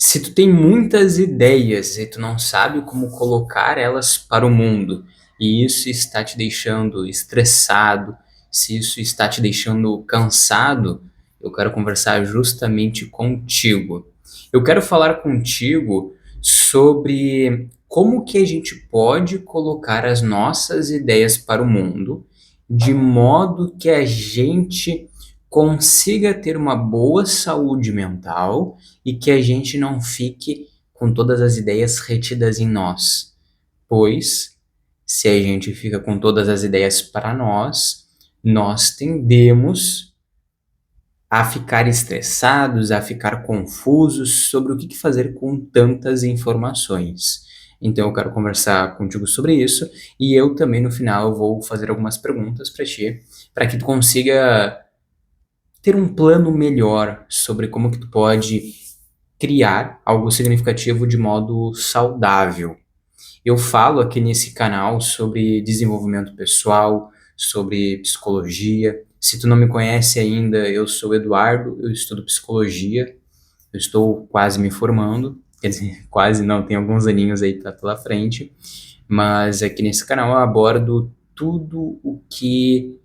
Se tu tem muitas ideias e tu não sabe como colocar elas para o mundo, e isso está te deixando estressado, se isso está te deixando cansado, eu quero conversar justamente contigo. Eu quero falar contigo sobre como que a gente pode colocar as nossas ideias para o mundo, de modo que a gente consiga ter uma boa saúde mental e que a gente não fique com todas as ideias retidas em nós, pois se a gente fica com todas as ideias para nós, nós tendemos a ficar estressados, a ficar confusos sobre o que fazer com tantas informações. Então eu quero conversar contigo sobre isso e eu também no final vou fazer algumas perguntas para ti, para que tu consiga ter um plano melhor sobre como que tu pode criar algo significativo de modo saudável. Eu falo aqui nesse canal sobre desenvolvimento pessoal, sobre psicologia. Se tu não me conhece ainda, eu sou Eduardo, eu estudo psicologia, eu estou quase me formando, quer dizer, quase não, tem alguns aninhos aí pela frente, mas aqui nesse canal eu abordo tudo o que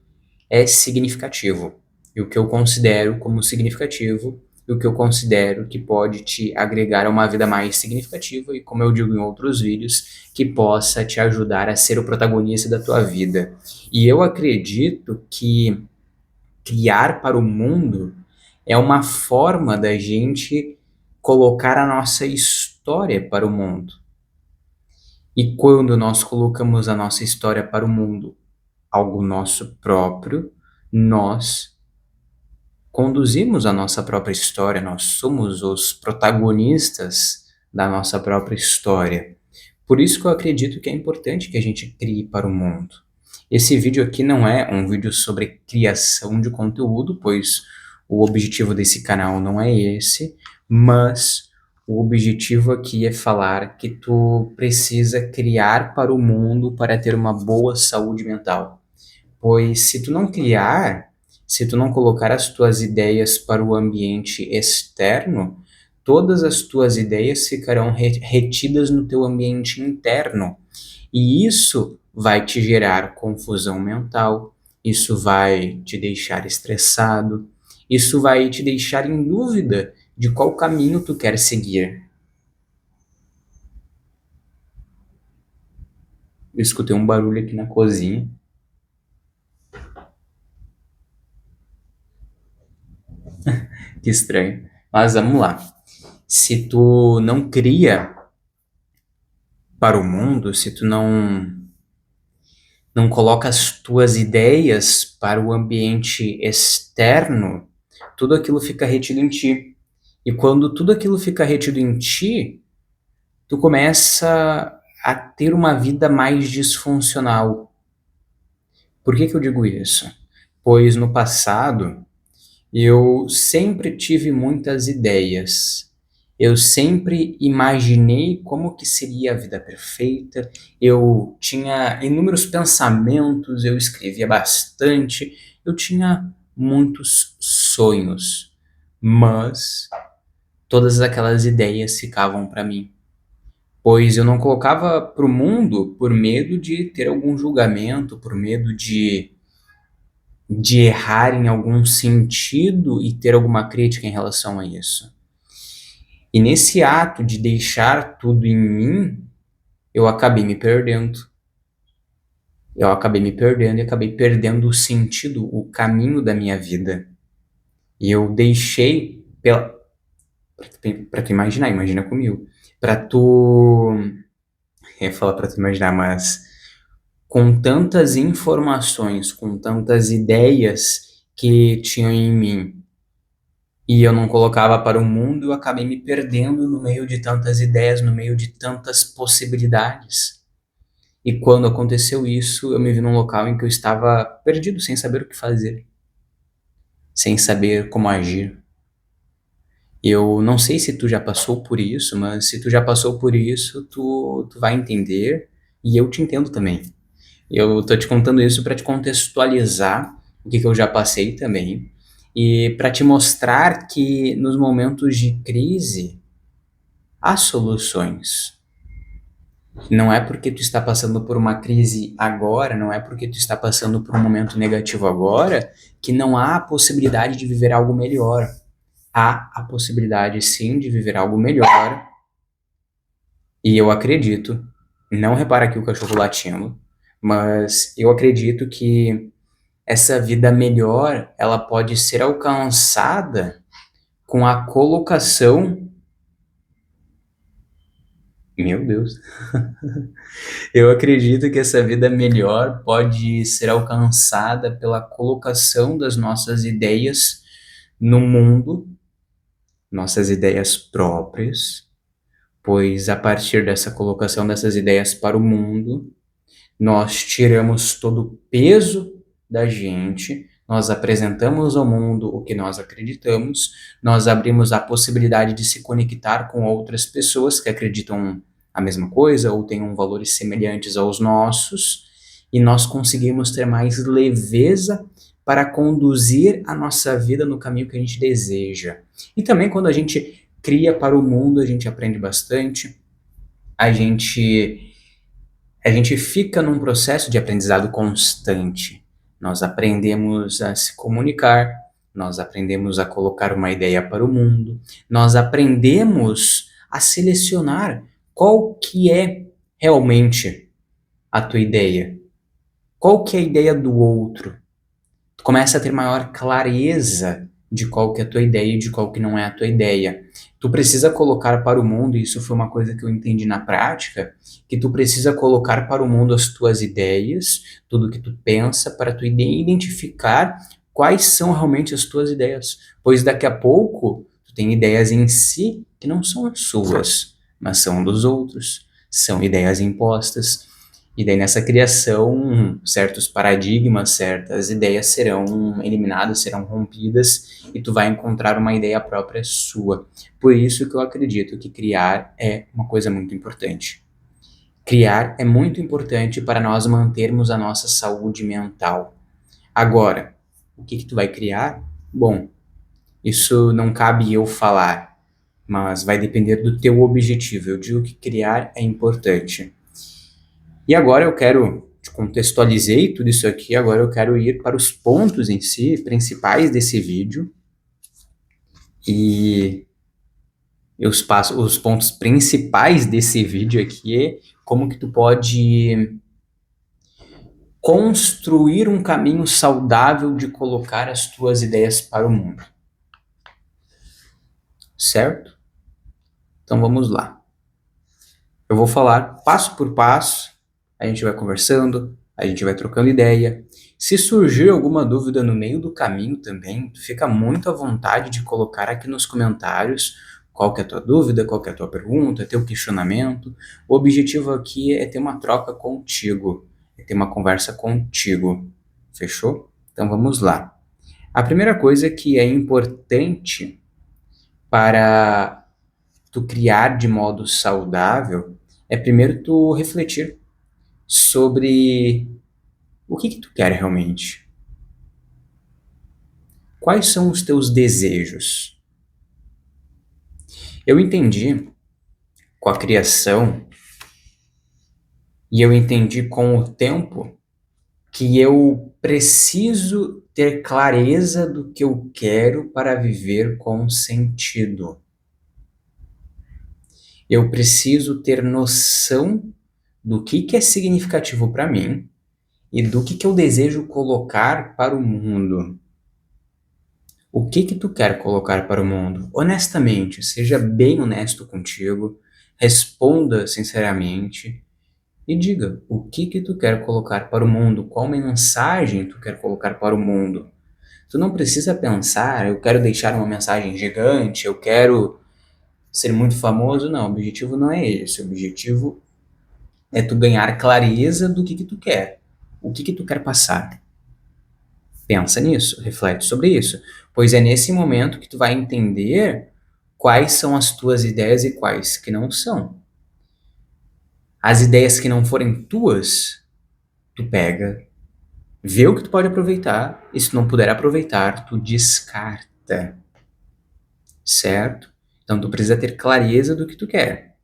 é significativo. E o que eu considero como significativo e o que eu considero que pode te agregar a uma vida mais significativa e, como eu digo em outros vídeos, que possa te ajudar a ser o protagonista da tua vida. E eu acredito que criar para o mundo é uma forma da gente colocar a nossa história para o mundo. E quando nós colocamos a nossa história para o mundo, algo nosso próprio, nós conduzimos a nossa própria história, nós somos os protagonistas da nossa própria história. Por isso que eu acredito que é importante que a gente crie para o mundo. Esse vídeo aqui não é um vídeo sobre criação de conteúdo, pois o objetivo desse canal não é esse, mas o objetivo aqui é falar que tu precisa criar para o mundo para ter uma boa saúde mental. Pois se tu não criar, se tu não colocar as tuas ideias para o ambiente externo, todas as tuas ideias ficarão retidas no teu ambiente interno. E isso vai te gerar confusão mental, isso vai te deixar estressado, isso vai te deixar em dúvida de qual caminho tu quer seguir. Eu escutei um barulho aqui na cozinha. Que estranho. Mas vamos lá. Se tu não cria para o mundo, se tu não coloca as tuas ideias para o ambiente externo, tudo aquilo fica retido em ti. E quando tudo aquilo fica retido em ti, tu começa a ter uma vida mais disfuncional. Por que eu digo isso? Pois no passado eu sempre tive muitas ideias. Eu sempre imaginei como que seria a vida perfeita. Eu tinha inúmeros pensamentos, eu escrevia bastante, eu tinha muitos sonhos, mas todas aquelas ideias ficavam para mim, pois eu não colocava para o mundo por medo de ter algum julgamento, por medo de errar em algum sentido e ter alguma crítica em relação a isso. E nesse ato de deixar tudo em mim, eu acabei me perdendo. Eu acabei me perdendo e acabei perdendo o sentido, o caminho da minha vida. E eu deixei pra tu imaginar, imagina comigo. Pra tu. Eu ia falar pra tu imaginar, mas com tantas informações, com tantas ideias que tinham em mim, e eu não colocava para o mundo, eu acabei me perdendo no meio de tantas ideias, no meio de tantas possibilidades. E quando aconteceu isso, eu me vi num local em que eu estava perdido, sem saber o que fazer, sem saber como agir. Eu não sei se tu já passou por isso, mas se tu já passou por isso, tu vai entender, e eu te entendo também. Eu tô te contando isso para te contextualizar o que eu já passei também, e para te mostrar que nos momentos de crise há soluções. Não é porque tu está passando por uma crise agora, não é porque tu está passando por um momento negativo agora, que não há a possibilidade de viver algo melhor. Há a possibilidade, sim, de viver algo melhor. E eu acredito, não repara aqui o cachorro latindo, mas eu acredito que essa vida melhor, ela pode ser alcançada com a colocação. Meu Deus. Eu acredito que essa vida melhor pode ser alcançada pela colocação das nossas ideias no mundo, nossas ideias próprias, pois a partir dessa colocação dessas ideias para o mundo, nós tiramos todo o peso da gente, nós apresentamos ao mundo o que nós acreditamos, nós abrimos a possibilidade de se conectar com outras pessoas que acreditam a mesma coisa ou tenham valores semelhantes aos nossos, e nós conseguimos ter mais leveza para conduzir a nossa vida no caminho que a gente deseja. E também quando a gente cria para o mundo, a gente aprende bastante, a gente a gente fica num processo de aprendizado constante. Nós aprendemos a se comunicar, nós aprendemos a colocar uma ideia para o mundo, nós aprendemos a selecionar qual que é realmente a tua ideia, qual que é a ideia do outro. Tu começa a ter maior clareza de qual que é a tua ideia e de qual que não é a tua ideia. Tu precisa colocar para o mundo, e isso foi uma coisa que eu entendi na prática, que tu precisa colocar para o mundo as tuas ideias, tudo que tu pensa, para tu identificar quais são realmente as tuas ideias. Pois daqui a pouco, tu tem ideias em si que não são as suas, mas são dos outros. São ideias impostas. E daí nessa criação, certos paradigmas, certas ideias serão eliminadas, serão rompidas e tu vai encontrar uma ideia própria sua. Por isso que eu acredito que criar é uma coisa muito importante. Criar é muito importante para nós mantermos a nossa saúde mental. Agora, o que que tu vai criar? Bom, isso não cabe eu falar, mas vai depender do teu objetivo. Eu digo que criar é importante. E agora eu quero, te contextualizei tudo isso aqui, agora eu quero ir para os pontos em si, principais desse vídeo. E os pontos principais desse vídeo aqui é como que tu pode construir um caminho saudável de colocar as tuas ideias para o mundo. Certo? Então vamos lá. Eu vou falar passo por passo, a gente vai conversando, a gente vai trocando ideia. Se surgir alguma dúvida no meio do caminho também, tu fica muito à vontade de colocar aqui nos comentários qual que é a tua dúvida, qual que é a tua pergunta, teu questionamento. O objetivo aqui é ter uma troca contigo, é ter uma conversa contigo. Fechou? Então vamos lá. A primeira coisa que é importante para tu criar de modo saudável é primeiro tu refletir sobre o que tu quer realmente. Quais são os teus desejos? Eu entendi com a criação e eu entendi com o tempo que eu preciso ter clareza do que eu quero para viver com sentido. Eu preciso ter noção do que é significativo para mim e do que eu desejo colocar para o mundo. O que tu quer colocar para o mundo? Honestamente, seja bem honesto contigo, responda sinceramente e diga o que tu quer colocar para o mundo, qual mensagem tu quer colocar para o mundo. Tu não precisa pensar, eu quero deixar uma mensagem gigante, eu quero ser muito famoso, não, o objetivo não é esse, o objetivo é tu ganhar clareza do que tu quer, o que tu quer passar. Pensa nisso, reflete sobre isso, pois é nesse momento que tu vai entender quais são as tuas ideias e quais que não são. As ideias que não forem tuas, tu pega, vê o que tu pode aproveitar, e se tu não puder aproveitar, tu descarta, certo? Então tu precisa ter clareza do que tu quer.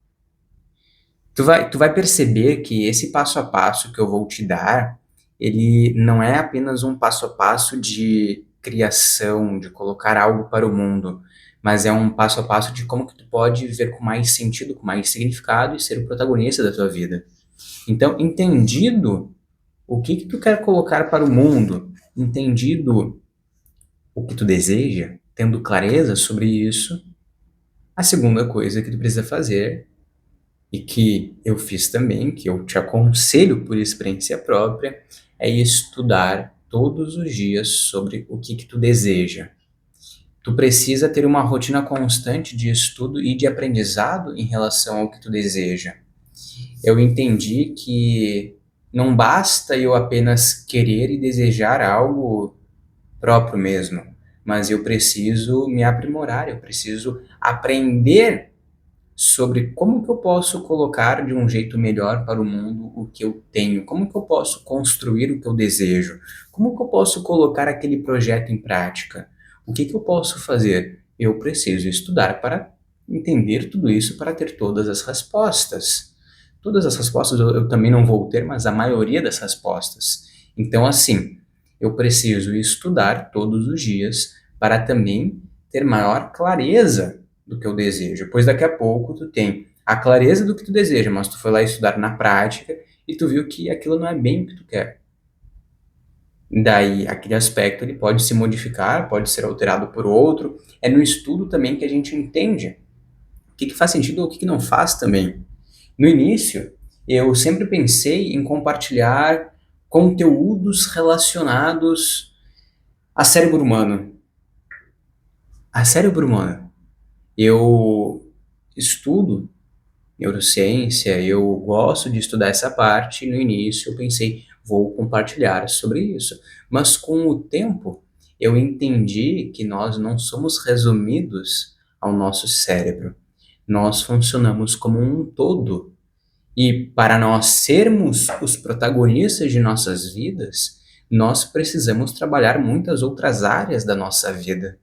Tu vai perceber que esse passo a passo que eu vou te dar, ele não é apenas um passo a passo de criação, de colocar algo para o mundo, mas é um passo a passo de como que tu pode viver com mais sentido, com mais significado e ser o protagonista da tua vida. Então, entendido o que que tu quer colocar para o mundo, entendido o que tu deseja, tendo clareza sobre isso, a segunda coisa que tu precisa fazer, e que eu fiz também, que eu te aconselho por experiência própria, é estudar todos os dias sobre o que que tu deseja. Tu precisa ter uma rotina constante de estudo e de aprendizado em relação ao que tu deseja. Eu entendi que não basta eu apenas querer e desejar algo próprio mesmo, mas eu preciso me aprimorar, eu preciso aprender sobre como que eu posso colocar de um jeito melhor para o mundo o que eu tenho, como que eu posso construir o que eu desejo, como que eu posso colocar aquele projeto em prática, o que que eu posso fazer? Eu preciso estudar para entender tudo isso, para ter todas as respostas. Todas as respostas eu também não vou ter, mas a maioria das respostas. Então, assim, eu preciso estudar todos os dias para também ter maior clareza do que eu desejo, pois daqui a pouco tu tem a clareza do que tu deseja, mas tu foi lá estudar na prática e tu viu que aquilo não é bem o que tu quer. Daí, aquele aspecto ele pode se modificar, pode ser alterado por outro. É no estudo também que a gente entende o que que faz sentido ou o que que não faz também. No início, eu sempre pensei em compartilhar conteúdos relacionados a cérebro humano. A cérebro humano. Eu estudo neurociência, eu gosto de estudar essa parte. No início, eu pensei, vou compartilhar sobre isso. Mas com o tempo, eu entendi que nós não somos resumidos ao nosso cérebro. Nós funcionamos como um todo. E para nós sermos os protagonistas de nossas vidas, nós precisamos trabalhar muitas outras áreas da nossa vida.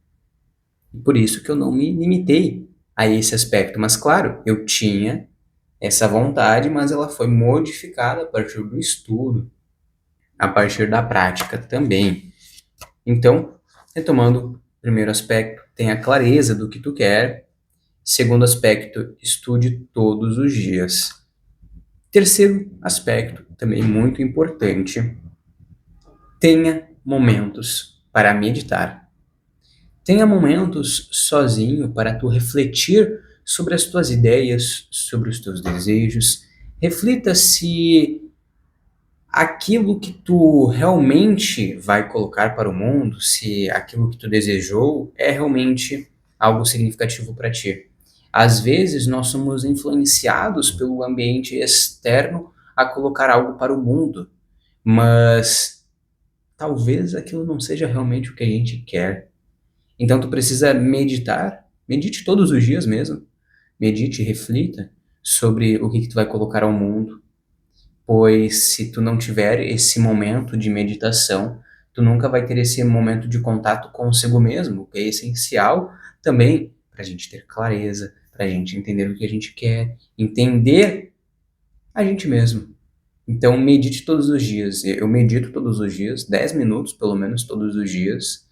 E por isso que eu não me limitei a esse aspecto. Mas claro, eu tinha essa vontade, mas ela foi modificada a partir do estudo, a partir da prática também. Então, retomando, primeiro aspecto, tenha clareza do que tu quer. Segundo aspecto, estude todos os dias. Terceiro aspecto, também muito importante, tenha momentos para meditar. Tenha momentos sozinho para tu refletir sobre as tuas ideias, sobre os teus desejos. Reflita se aquilo que tu realmente vai colocar para o mundo, se aquilo que tu desejou é realmente algo significativo para ti. Às vezes nós somos influenciados pelo ambiente externo a colocar algo para o mundo, mas talvez aquilo não seja realmente o que a gente quer. Então tu precisa meditar, medite todos os dias mesmo, medite, reflita sobre o que tu vai colocar ao mundo, pois se tu não tiver esse momento de meditação, tu nunca vai ter esse momento de contato consigo mesmo, que é essencial também para a gente ter clareza, para a gente entender o que a gente quer, entender a gente mesmo. Então medite todos os dias. Eu medito todos os dias, 10 minutos pelo menos todos os dias,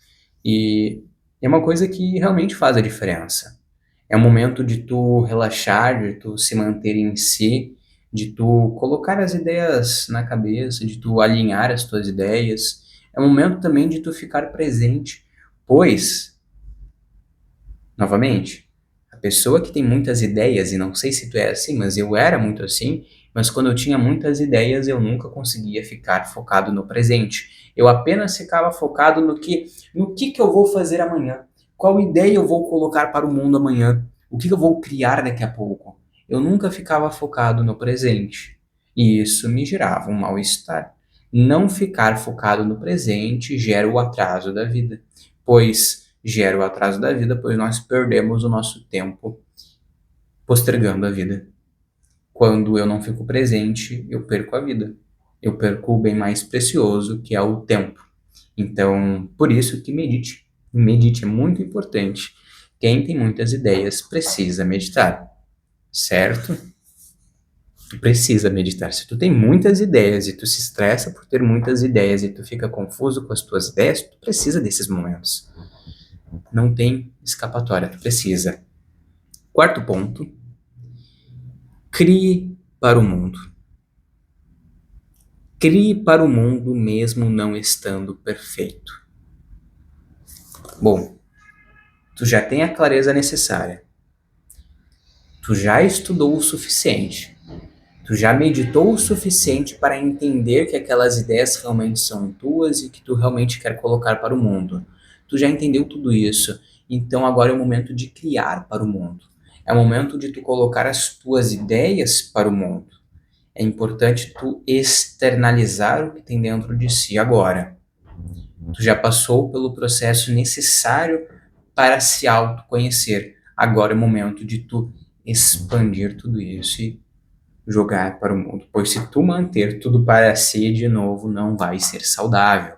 e é uma coisa que realmente faz a diferença. É um momento de tu relaxar, de tu se manter em si, de tu colocar as ideias na cabeça, de tu alinhar as tuas ideias. É um momento também de tu ficar presente, pois, novamente, a pessoa que tem muitas ideias, e não sei se tu é assim, mas eu era muito assim, mas quando eu tinha muitas ideias, eu nunca conseguia ficar focado no presente. Eu apenas ficava focado no que eu vou fazer amanhã. Qual ideia eu vou colocar para o mundo amanhã? O que eu vou criar daqui a pouco? Eu nunca ficava focado no presente. E isso me gerava um mal-estar. Não ficar focado no presente gera o atraso da vida, pois nós perdemos o nosso tempo postergando a vida. Quando eu não fico presente, eu perco a vida. Eu perco o bem mais precioso, que é o tempo. Então, por isso que medite. Medite é muito importante. Quem tem muitas ideias precisa meditar, certo? Tu precisa meditar. Se tu tem muitas ideias e tu se estressa por ter muitas ideias e tu fica confuso com as tuas ideias, tu precisa desses momentos. Não tem escapatória, tu precisa. Quarto ponto, crie para o mundo. Crie para o mundo mesmo não estando perfeito. Bom, tu já tem a clareza necessária. Tu já estudou o suficiente. Tu já meditou o suficiente para entender que aquelas ideias realmente são tuas e que tu realmente quer colocar para o mundo. Tu já entendeu tudo isso. Então agora é o momento de criar para o mundo. É o momento de tu colocar as tuas ideias para o mundo. É importante tu externalizar o que tem dentro de si agora. Tu já passou pelo processo necessário para se autoconhecer. Agora é o momento de tu expandir tudo isso e jogar para o mundo. Pois se tu manter tudo para si de novo, não vai ser saudável.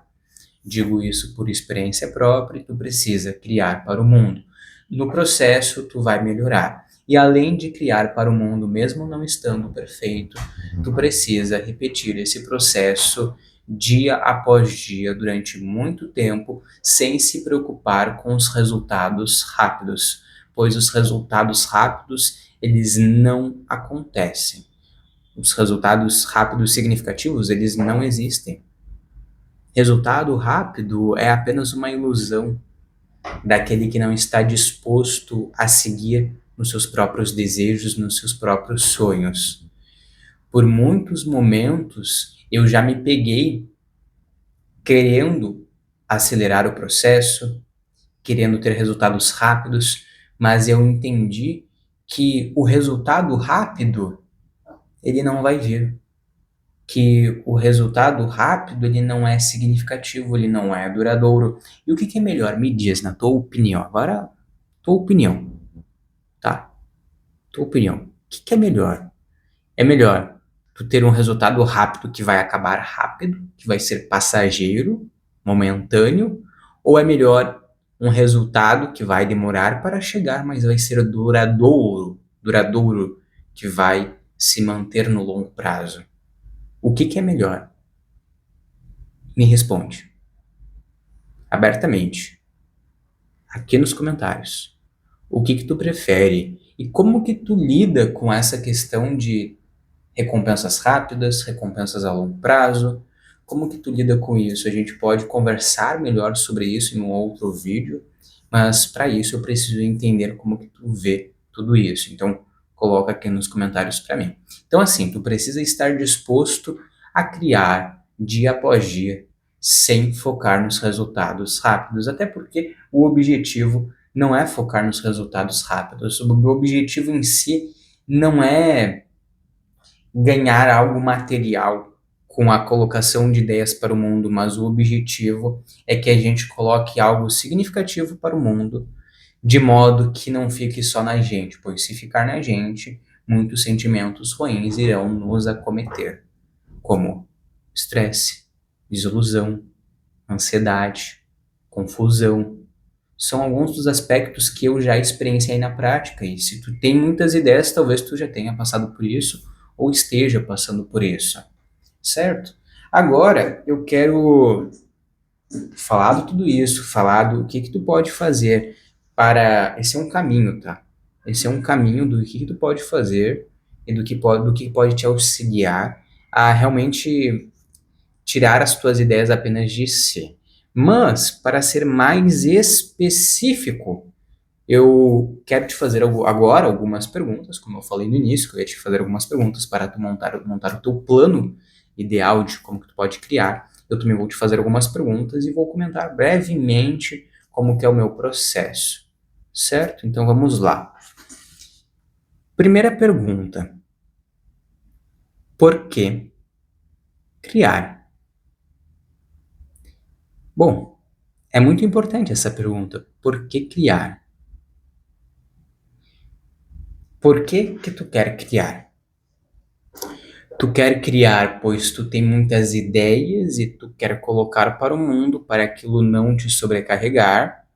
Digo isso por experiência própria e tu precisa criar para o mundo. No processo, tu vai melhorar. E além de criar para o mundo, mesmo não estando perfeito, tu precisa repetir esse processo dia após dia durante muito tempo, sem se preocupar com os resultados rápidos, pois os resultados rápidos, eles não acontecem. Os resultados rápidos significativos, eles não existem. Resultado rápido é apenas uma ilusão daquele que não está disposto a seguir nos seus próprios desejos, nos seus próprios sonhos. Por muitos momentos eu já me peguei querendo acelerar o processo, querendo ter resultados rápidos, mas eu entendi que o resultado rápido ele não vai vir. Que o resultado rápido ele não é significativo, ele não é duradouro. E o que é melhor? Me diz, na tua opinião. Agora, tua opinião, tá? Tua opinião. O que é melhor? É melhor tu ter um resultado rápido que vai acabar rápido, que vai ser passageiro, momentâneo, ou é melhor um resultado que vai demorar para chegar, mas vai ser duradouro, que vai se manter no longo prazo? O que é melhor? Me responde. Abertamente. Aqui nos comentários. O que tu prefere? E como que tu lida com essa questão de recompensas rápidas, recompensas a longo prazo? Como que tu lida com isso? A gente pode conversar melhor sobre isso em um outro vídeo, mas para isso eu preciso entender como que tu vê tudo isso. Então, coloca aqui nos comentários para mim. Então, assim, tu precisa estar disposto a criar dia após dia, sem focar nos resultados rápidos, até porque o objetivo não é focar nos resultados rápidos. O objetivo em si não é ganhar algo material com a colocação de ideias para o mundo, mas o objetivo é que a gente coloque algo significativo para o mundo, de modo que não fique só na gente, pois se ficar na gente, muitos sentimentos ruins irão nos acometer, como estresse, desilusão, ansiedade, confusão. São alguns dos aspectos que eu já experienciei na prática, e se tu tem muitas ideias, talvez tu já tenha passado por isso ou esteja passando por isso, certo? Agora eu quero falar de tudo isso, falar do que tu pode fazer para... Esse é um caminho, tá? Esse é um caminho do que tu pode fazer e do que pode te auxiliar a realmente tirar as tuas ideias apenas de si. Mas, para ser mais específico, eu quero te fazer agora algumas perguntas, como eu falei no início, que eu ia te fazer algumas perguntas para tu montar o teu plano ideal de como que tu pode criar. Eu também vou te fazer algumas perguntas e vou comentar brevemente como que é o meu processo, certo? Então vamos lá. Primeira pergunta. Por que criar? Bom, é muito importante essa pergunta. Por que criar? Por que tu quer criar? Tu quer criar pois tu tem muitas ideias e tu quer colocar para o mundo para aquilo não te sobrecarregar.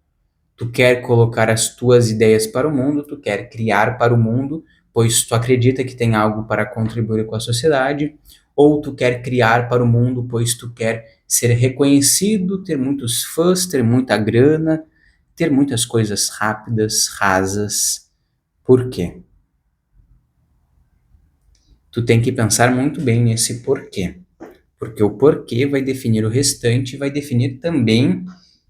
Tu quer colocar as tuas ideias para o mundo, tu quer criar para o mundo, pois tu acredita que tem algo para contribuir com a sociedade, ou tu quer criar para o mundo, pois tu quer ser reconhecido, ter muitos fãs, ter muita grana, ter muitas coisas rápidas, rasas. Por quê? Tu tem que pensar muito bem nesse porquê. Porque o porquê vai definir o restante e vai definir também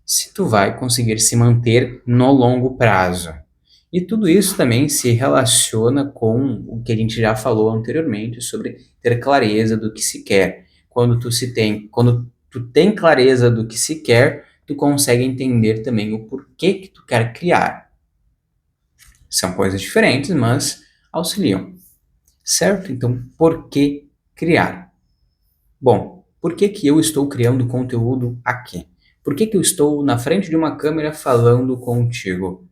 se tu vai conseguir se manter no longo prazo. E tudo isso também se relaciona com o que a gente já falou anteriormente sobre ter clareza do que se quer. Quando tu tem clareza do que se quer, tu consegue entender também o porquê que tu quer criar. São coisas diferentes, mas auxiliam, certo? Então, por que criar? Bom, por que que eu estou criando conteúdo aqui? Por que que eu estou na frente de uma câmera falando contigo?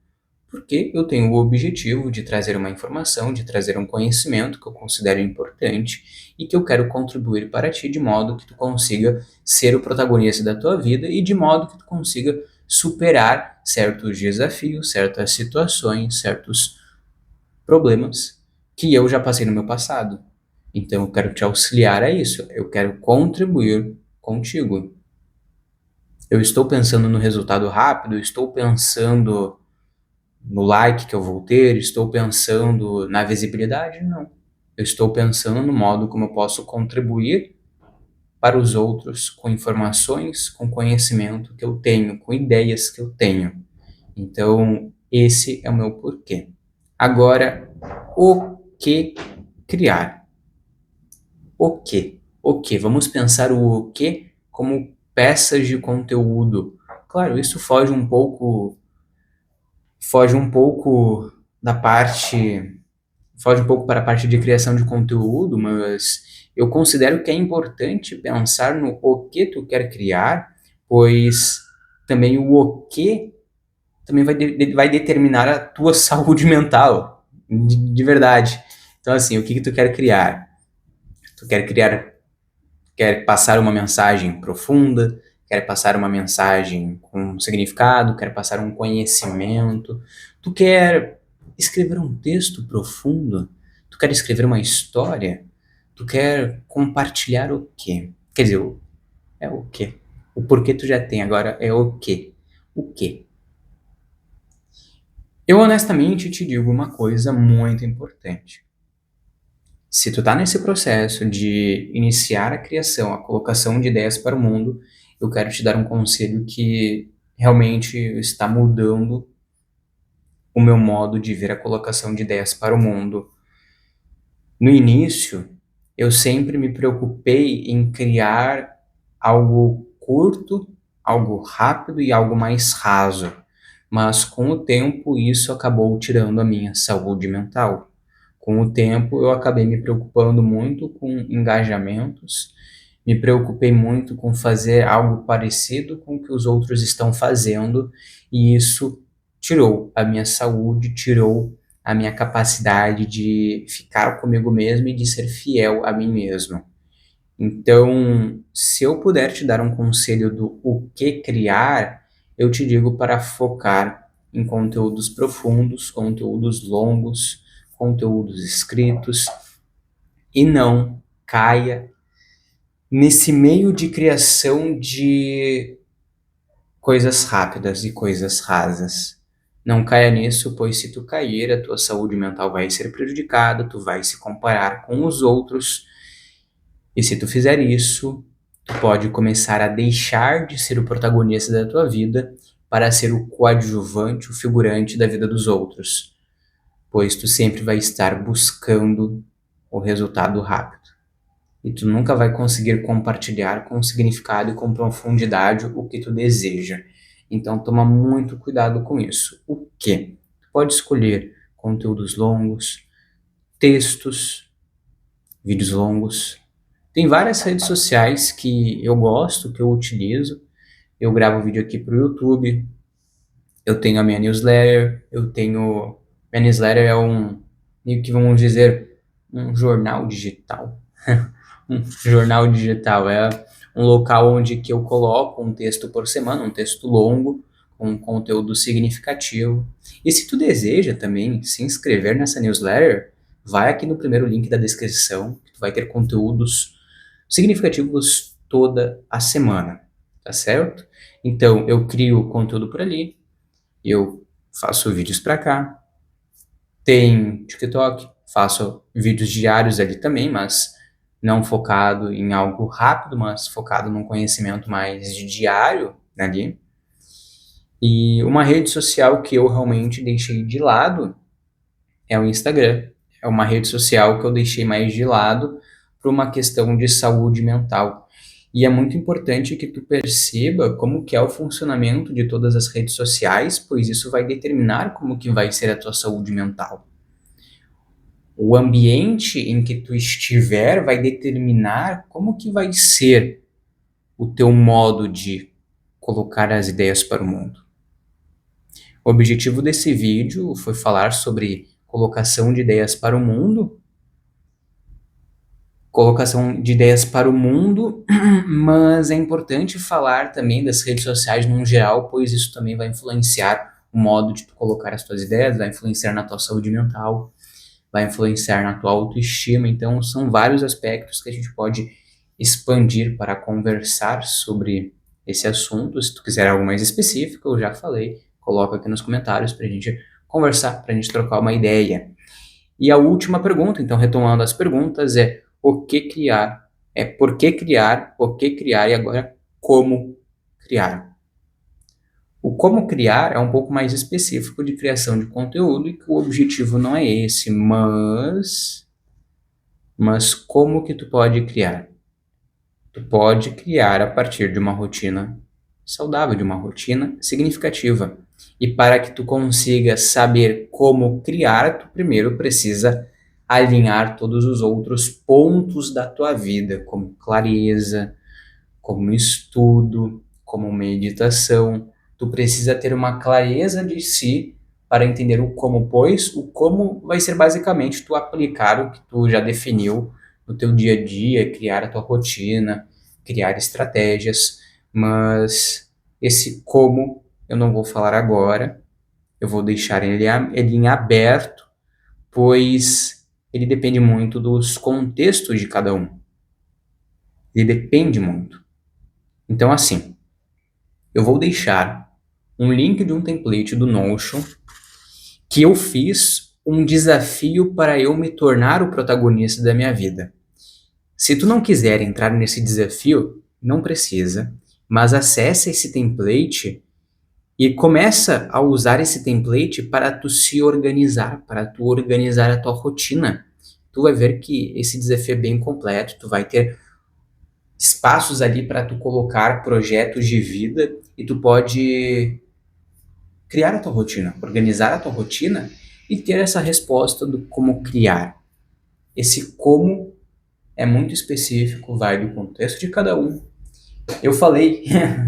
Porque eu tenho o objetivo de trazer uma informação, de trazer um conhecimento que eu considero importante e que eu quero contribuir para ti de modo que tu consiga ser o protagonista da tua vida e de modo que tu consiga superar certos desafios, certas situações, certos problemas que eu já passei no meu passado. Então eu quero te auxiliar a isso, eu quero contribuir contigo. Eu estou pensando no resultado rápido, estou pensando no like que eu vou ter, estou pensando na visibilidade? Não. Eu estou pensando no modo como eu posso contribuir para os outros com informações, com conhecimento que eu tenho, com ideias que eu tenho. Então, esse é o meu porquê. Agora, o que criar? O que? O que? Vamos pensar o que como peças de conteúdo. Claro, isso foge um pouco da parte, foge um pouco para a parte de criação de conteúdo, mas eu considero que é importante pensar no o que tu quer criar, pois também o que também vai determinar a tua saúde mental, de verdade. Então, assim, o que que tu quer criar? Tu quer passar uma mensagem profunda, quer passar uma mensagem com significado, quer passar um conhecimento, tu quer escrever um texto profundo, tu quer escrever uma história, tu quer compartilhar o quê? Quer dizer, é o quê? O porquê tu já tem, agora é o quê? O quê? Eu honestamente te digo uma coisa muito importante. Se tu tá nesse processo de iniciar a criação, a colocação de ideias para o mundo, eu quero te dar um conselho que realmente está mudando o meu modo de ver a colocação de ideias para o mundo. No início, eu sempre me preocupei em criar algo curto, algo rápido e algo mais raso, mas com o tempo isso acabou tirando a minha saúde mental. Com o tempo, eu acabei me preocupando muito com engajamentos, me preocupei muito com fazer algo parecido com o que os outros estão fazendo, e isso tirou a minha saúde, tirou a minha capacidade de ficar comigo mesmo e de ser fiel a mim mesmo. Então, se eu puder te dar um conselho do o que criar, eu te digo para focar em conteúdos profundos, conteúdos longos, conteúdos escritos e não caia nesse meio de criação de coisas rápidas e coisas rasas. Não caia nisso, pois se tu cair, a tua saúde mental vai ser prejudicada, tu vai se comparar com os outros, e se tu fizer isso, tu pode começar a deixar de ser o protagonista da tua vida para ser o coadjuvante, o figurante da vida dos outros, pois tu sempre vai estar buscando o resultado rápido. E tu nunca vai conseguir compartilhar com significado e com profundidade o que tu deseja. Então toma muito cuidado com isso. O que? Tu pode escolher conteúdos longos, textos, vídeos longos. Tem várias redes sociais que eu gosto, que eu utilizo. Eu gravo vídeo aqui para o YouTube, eu tenho a minha newsletter, Minha newsletter é meio que vamos dizer, um jornal digital. Um jornal digital é um local onde que eu coloco um texto por semana, um texto longo, com conteúdo significativo. E se tu deseja também se inscrever nessa newsletter, vai aqui no primeiro link da descrição, que tu vai ter conteúdos significativos toda a semana, tá certo? Então, eu crio conteúdo por ali, eu faço vídeos para cá, tem TikTok, faço vídeos diários ali também, mas não focado em algo rápido, mas focado num conhecimento mais de diário ali. E uma rede social que eu realmente deixei de lado é o Instagram. É uma rede social que eu deixei mais de lado por uma questão de saúde mental. E é muito importante que tu perceba como que é o funcionamento de todas as redes sociais, pois isso vai determinar como que vai ser a tua saúde mental. O ambiente em que tu estiver vai determinar como que vai ser o teu modo de colocar as ideias para o mundo. O objetivo desse vídeo foi falar sobre colocação de ideias para o mundo, mas é importante falar também das redes sociais no geral, pois isso também vai influenciar o modo de tu colocar as tuas ideias, vai influenciar na tua saúde mental, vai influenciar na tua autoestima. Então são vários aspectos que a gente pode expandir para conversar sobre esse assunto. Se tu quiser algo mais específico, eu já falei, coloca aqui nos comentários para a gente conversar, para a gente trocar uma ideia. E a última pergunta, então retomando as perguntas, é o que criar? É por que criar, o que criar e agora como criar? O como criar é um pouco mais específico de criação de conteúdo e que o objetivo não é esse, mas como que tu pode criar? Tu pode criar a partir de uma rotina saudável, de uma rotina significativa. E para que tu consiga saber como criar, tu primeiro precisa alinhar todos os outros pontos da tua vida, como clareza, como estudo, como meditação. Tu precisa ter uma clareza de si para entender o como, pois o como vai ser basicamente tu aplicar o que tu já definiu no teu dia a dia, criar a tua rotina, criar estratégias, mas esse como eu não vou falar agora, eu vou deixar ele em aberto, pois ele depende muito dos contextos de cada um. Ele depende muito. Então, assim, eu vou deixar um link de um template do Notion que eu fiz um desafio para eu me tornar o protagonista da minha vida. Se tu não quiser entrar nesse desafio, não precisa, mas acessa esse template e começa a usar esse template para tu se organizar, para tu organizar a tua rotina. Tu vai ver que esse desafio é bem completo, tu vai ter espaços ali para tu colocar projetos de vida e tu pode criar a tua rotina, organizar a tua rotina e ter essa resposta do como criar. Esse como é muito específico, vai do contexto de cada um. Eu falei,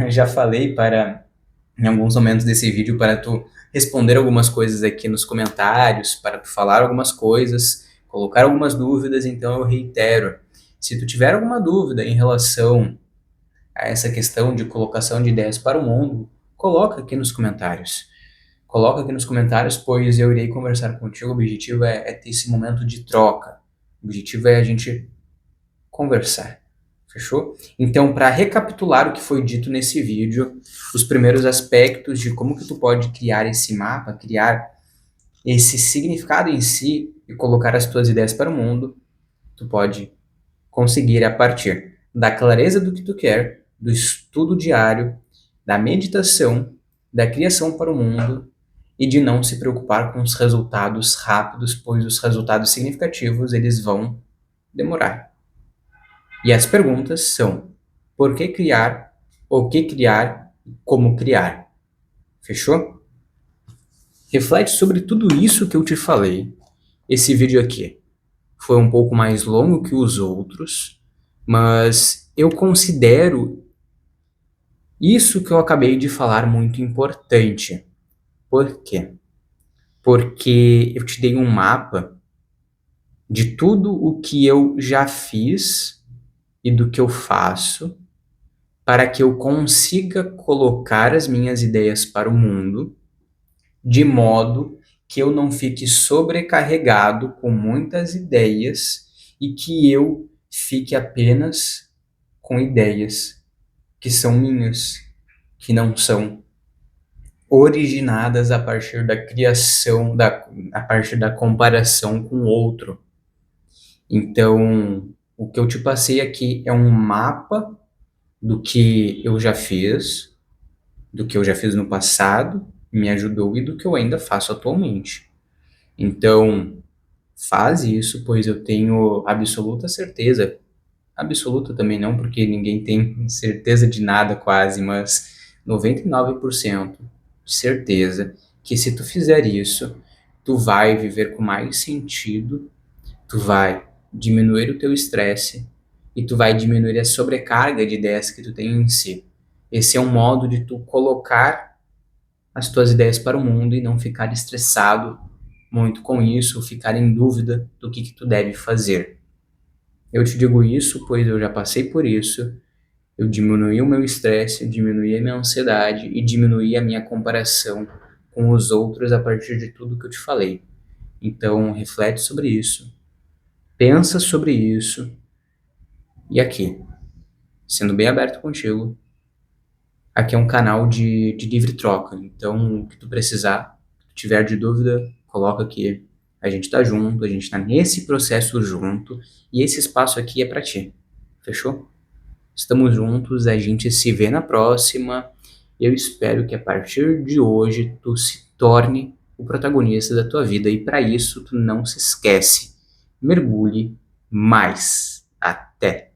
já falei em alguns momentos desse vídeo para tu responder algumas coisas aqui nos comentários, para tu falar algumas coisas, colocar algumas dúvidas, então eu reitero. Se tu tiver alguma dúvida em relação a essa questão de colocação de ideias para o mundo, coloca aqui nos comentários. Coloca aqui nos comentários, pois eu irei conversar contigo. O objetivo é ter esse momento de troca. O objetivo é a gente conversar. Fechou? Então, para recapitular o que foi dito nesse vídeo, os primeiros aspectos de como que tu pode criar esse mapa, criar esse significado em si e colocar as tuas ideias para o mundo, tu pode conseguir a partir da clareza do que tu quer, do estudo diário, da meditação, da criação para o mundo e de não se preocupar com os resultados rápidos, pois os resultados significativos eles vão demorar. E as perguntas são: por que criar, o que criar, como criar? Fechou? Reflete sobre tudo isso que eu te falei. Esse vídeo aqui foi um pouco mais longo que os outros, mas eu considero isso que eu acabei de falar muito importante. Por quê? Porque eu te dei um mapa de tudo o que eu já fiz e do que eu faço para que eu consiga colocar as minhas ideias para o mundo, de modo que eu não fique sobrecarregado com muitas ideias e que eu fique apenas com ideias que são minhas, que não são originadas a partir da criação, a partir da comparação com o outro. Então, o que eu te passei aqui é um mapa do que eu já fiz, do que eu já fiz no passado, me ajudou e do que eu ainda faço atualmente. Então, faz isso, pois eu tenho absoluta certeza, absoluta também não, porque ninguém tem certeza de nada quase, mas 99% de certeza que se tu fizer isso, tu vai viver com mais sentido, tu vai diminuir o teu estresse e tu vai diminuir a sobrecarga de ideias que tu tem em si. Esse é um modo de tu colocar as tuas ideias para o mundo e não ficar estressado muito com isso, ou ficar em dúvida do que tu deve fazer. Eu te digo isso, pois eu já passei por isso. Eu diminuí o meu estresse, diminuí a minha ansiedade e diminuí a minha comparação com os outros a partir de tudo que eu te falei. Então, reflete sobre isso, pensa sobre isso e aqui, sendo bem aberto contigo, aqui é um canal de livre troca. Então, o que tu precisar, se tu tiver de dúvida, coloca aqui. A gente tá junto, a gente tá nesse processo junto e esse espaço aqui é pra ti. Fechou? Estamos juntos, a gente se vê na próxima. Eu espero que a partir de hoje tu se torne o protagonista da tua vida e para isso tu não se esquece. Mergulhe mais. Até!